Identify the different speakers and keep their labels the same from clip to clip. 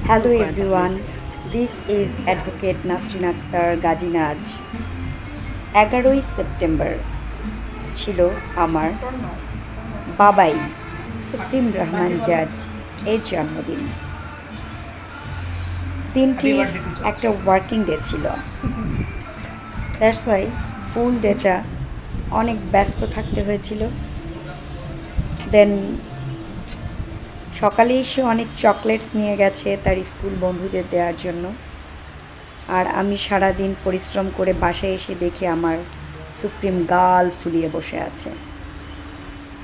Speaker 1: Hello everyone, this is Advocate Nasrin Akhtar Gazi Naz. 11ই September ছিল আমার বাবাই সুপ্রিম রহমান জাজ এর জন্মদিন। দিনটি একটা ওয়ার্কিং ডে ছিল, দ্যাটস ওয়াই ফুল ডেটা অনেক ব্যস্ত থাকতে হয়েছিল। দেন সকালে এসে অনেক চকলেটস নিয়ে গেছে তার স্কুল বন্ধুদের দেওয়ার জন্য, আর আমি সারাদিন পরিশ্রম করে বাসায় এসে দেখি আমার সুপ্রিম গাল ফুলিয়ে বসে আছে।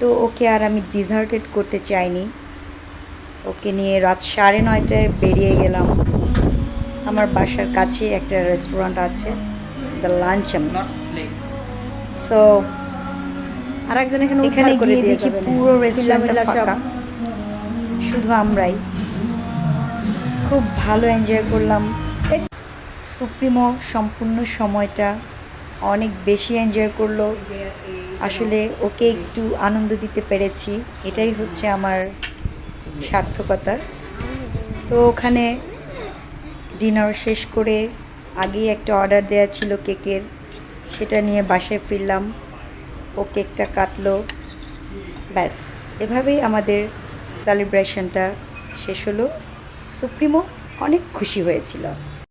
Speaker 1: তো ওকে আর আমি ডিজার্টেড করতে চাইনি, ওকে নিয়ে রাত 9:30টায় বেরিয়ে গেলাম। আমার বাসার কাছে একটা রেস্টুরেন্ট আছে, দ্য লাঞ্চন। সো এখানে গিয়ে দেখি পুরো রেস্টুরেন্টটা ফাঁকা, শুধু আমরাই। খুব ভালো এনজয় করলাম। সুপ্রিমো সম্পূর্ণ সময়টা অনেক বেশি এনজয় করলো। আসলে ওকে একটু আনন্দ দিতে পেরেছি, এটাই হচ্ছে আমার সার্থকতা। তো ওখানে ডিনার শেষ করে আগেই একটা অর্ডার দেওয়া ছিল কেকের, সেটা নিয়ে বাসায় ফিরলাম। ও কেকটা কাটলো, ব্যাস এভাবেই আমাদের সেলিব্রেশনটা শেষ হলো। সুপ্রিমো অনেক খুশি হয়েছিল।